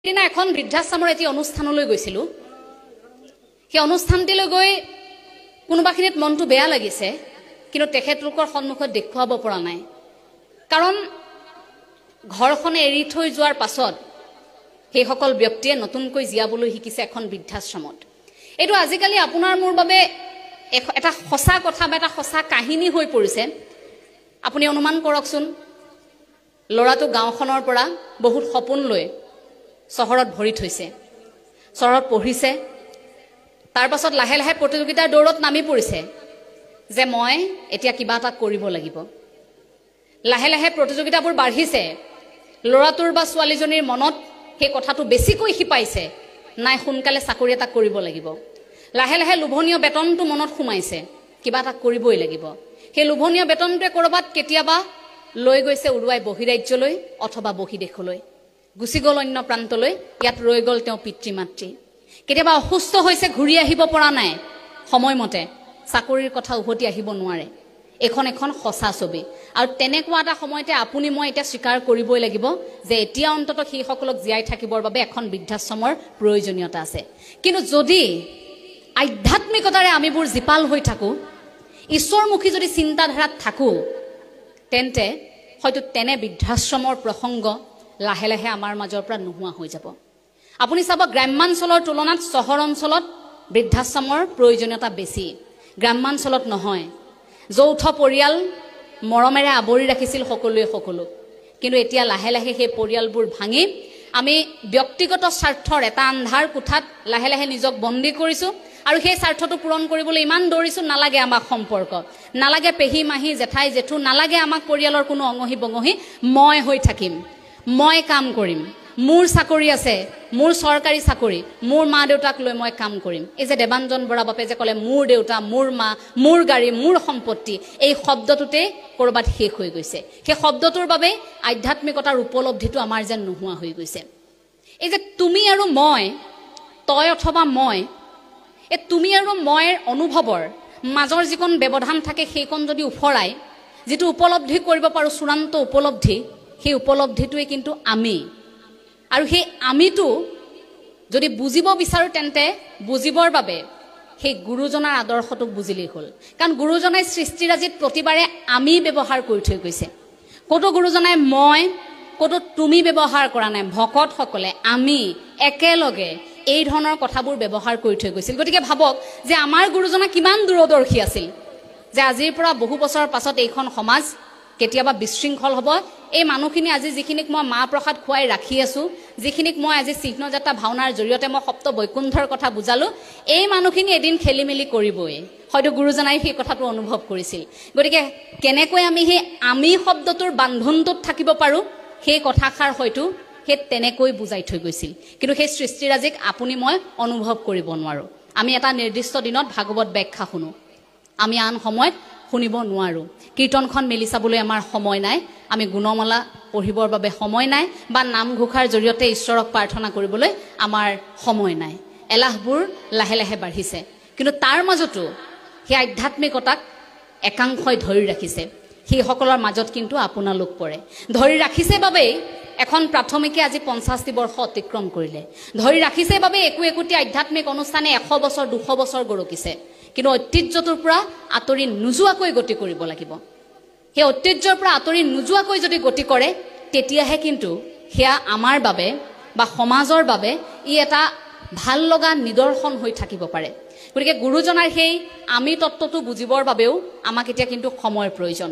দিনা এখন বৃদ্ধাশ্ৰমৰ এটি অনুষ্ঠানলৈ গৈছিলো। সেই অনুষ্ঠানটিলৈ গৈ কোনোবাখিনিত মনটো বেয়া লাগিছে, কিন্তু তেখেতলোকৰ সন্মুখত দেখুৱাব পৰা নাই। কাৰণ ঘৰখনে এৰি থৈ যোৱাৰ পাছত সেইসকল ব্যক্তিয়ে নতুনকৈ জীয়াবলৈ শিকিছে এখন বৃদ্ধাশ্ৰমত। এইটো আজিকালি আপোনাৰ মোৰ বাবে এটা সঁচা কথা বা এটা সঁচা কাহিনী হৈ পৰিছে। আপুনি অনুমান কৰকচোন, ল'ৰাটো গাঁওখনৰ পৰা বহুত সপোন লৈ চহৰত ভৰি থৈছে, চহৰত পঢ়িছে, তাৰ পাছত লাহে লাহে প্ৰতিযোগিতাৰ দৌৰত নামি পৰিছে যে মই এতিয়া কিবা এটা কৰিব লাগিব। লাহে লাহে প্ৰতিযোগিতাবোৰ বাঢ়িছে, ল'ৰাটোৰ বা ছোৱালীজনীৰ মনত সেই কথাটো বেছিকৈ শিপাইছে, নাই সোনকালে চাকৰি এটা কৰিব লাগিব। লাহে লাহে লোভনীয় বেতনটো মনত সোমাইছে, কিবা এটা কৰিবই লাগিব। সেই লোভনীয় বেতনটোৱে ক'ৰবাত কেতিয়াবা লৈ গৈছে উৰুৱাই বহিৰাজ্যলৈ অথবা বহিদেশলৈ, গুচি গ'ল অন্য প্ৰান্তলৈ, ইয়াত ৰৈ গ'ল তেওঁ পিতৃ মাতৃ। কেতিয়াবা অসুস্থ হৈছে, ঘূৰি আহিব পৰা নাই সময়মতে, চাকৰিৰ কথা উভতি আহিব নোৱাৰে। এখন সঁচা ছবি। আৰু তেনেকুৱা এটা সময়তে আপুনি মই এতিয়া স্বীকাৰ কৰিবই লাগিব যে এতিয়া অন্তত সেইসকলক জীয়াই থাকিবৰ বাবে এখন বৃদ্ধাশ্ৰমৰ প্ৰয়োজনীয়তা আছে। কিন্তু যদি আধ্যাত্মিকতাৰে আমিবোৰ জীপাল হৈ থাকোঁ, ঈশ্বৰমুখী যদি চিন্তাধাৰাত থাকোঁ, তেন্তে হয়তো তেনে বৃদ্ধাশ্ৰমৰ প্ৰসংগ লাহে লাহে আমাৰ মাজৰ পৰা নোহোৱা হৈ যাব। আপুনি চাব, গ্ৰাম্যাঞ্চলৰ তুলনাত চহৰ অঞ্চলত বৃদ্ধাশ্ৰমৰ প্ৰয়োজনীয়তা বেছি, গ্ৰাম্যাঞ্চলত নহয়। যৌথ পৰিয়াল মৰমেৰে আৱৰি ৰাখিছিল সকলোৱে সকলো, কিন্তু এতিয়া লাহে লাহে সেই পৰিয়ালবোৰ ভাঙি আমি ব্যক্তিগত স্বাৰ্থৰ এটা আন্ধাৰ কোঠাত লাহে লাহে নিজক বন্দী কৰিছোঁ। আৰু সেই স্বাৰ্থটো পূৰণ কৰিবলৈ ইমান দৌৰিছোঁ, নালাগে আমাক সম্পৰ্ক, নালাগে পেহী মাহী জেঠাই জেঠু, নালাগে আমাক পৰিয়ালৰ কোনো অঙহী বঙহী, মই হৈ থাকিম, মই কাম কৰিম, মোৰ চাকৰি আছে, মোৰ চৰকাৰী চাকৰি, মোৰ মা দেউতাক লৈ মই কাম কৰিম। এই যে দেৱাঞ্জন বৰা বাপে যে ক'লে মোৰ দেউতা, মোৰ মা, মোৰ গাড়ী, মোৰ সম্পত্তি, এই শব্দটোতে ক'ৰবাত শেষ হৈ গৈছে। সেই শব্দটোৰ বাবে আধ্যাত্মিকতাৰ উপলব্ধিটো আমাৰ যেন নোহোৱা হৈ গৈছে। এই যে তুমি আৰু মই, তই অথবা মই, এই তুমি আৰু মইৰ অনুভৱৰ মাজৰ যিকণ ব্যৱধান থাকে, সেইকণ যদি উফৰাই যিটো উপলব্ধি কৰিব পাৰোঁ, চূড়ান্ত উপলব্ধি, সেই উপলব্ধিটোৱে কিন্তু আমি। আৰু সেই আমিটো যদি বুজিব বিচাৰোঁ, তেন্তে বুজিবৰ বাবে সেই গুৰুজনাৰ আদৰ্শটোক বুজিলেই হ'ল। কাৰণ গুৰুজনাই সৃষ্টিৰাজিত প্ৰতিবাৰে আমি ব্যৱহাৰ কৰি থৈ গৈছে। ক'তো গুৰুজনাই মই, ক'তো তুমি ব্যৱহাৰ কৰা নাই। ভকতসকলে আমি একেলগে এই ধৰণৰ কথাবোৰ ব্যৱহাৰ কৰি থৈ গৈছিল। গতিকে ভাবক যে আমাৰ গুৰুজনা কিমান দূৰদৰ্শী আছিল, যে আজিৰ পৰা বহু বছৰৰ পাছত এইখন সমাজ কেতিয়াবা বিশৃংখল হ'ব। এই মানুহখিনি আজি যিখিনিক মই মাহ প্ৰসাদ খুৱাই ৰাখি আছোঁ, যিখিনিক মই আজি চিহ্নযাত্ৰা ভাওনাৰ জৰিয়তে মই সপ্ত বৈকুণ্ঠৰ কথা বুজালোঁ, এই মানুহখিনি এদিন খেলি মেলি কৰিবই। হয়তো গুৰুজনাই সেই কথাটো অনুভৱ কৰিছিল। গতিকে কেনেকৈ আমি সেই আমি শব্দটোৰ বান্ধোনটোত থাকিব পাৰোঁ, সেই কথাষাৰ হয়তো সেই তেনেকৈ বুজাই থৈ গৈছিল। কিন্তু সেই সৃষ্টিৰাজিক আপুনি মই অনুভৱ কৰিব নোৱাৰোঁ। আমি এটা নিৰ্দিষ্ট দিনত ভাগৱত ব্যাখ্যা শুনো, আমি আন সময়ত শুনিব নোৱাৰোঁ। কীৰ্তনখন মেলি চাবলৈ আমাৰ সময় নাই, আমি গুণমালা পঢ়িবৰ বাবে সময় নাই, বা নামঘোষাৰ জৰিয়তে ঈশ্বৰক প্ৰাৰ্থনা কৰিবলৈ আমাৰ সময় নাই। এলাহবোৰ লাহে লাহে বাঢ়িছে, কিন্তু তাৰ মাজতো সেই আধ্যাত্মিকতাক একাংশই ধৰি ৰাখিছে। সেইসকলৰ মাজত কিন্তু আপোনালোক পৰে। ধৰি ৰাখিছে বাবেই এখন প্ৰাথমিকে আজি 50টি বৰ্ষ অতিক্ৰম কৰিলে। ধৰি ৰাখিছে বাবে একোটি আধ্যাত্মিক অনুষ্ঠানে 100 বছৰ 200 বছৰ গৰকিছে। কিন্তু ঐতিহ্যটোৰ পৰা আঁতৰি নোযোৱাকৈ গতি কৰিব লাগিব। সেই ঐতিহ্যৰ পৰা আঁতৰি নোযোৱাকৈ যদি গতি কৰে, তেতিয়াহে কিন্তু সেয়া আমাৰ বাবে বা সমাজৰ বাবে ই এটা ভাল লগা নিদৰ্শন হৈ থাকিব পাৰে। গতিকে গুৰুজনাৰ সেই আমি তত্ত্বটো বুজিবৰ বাবেও আমাক এতিয়া কিন্তু সময়ৰ প্ৰয়োজন।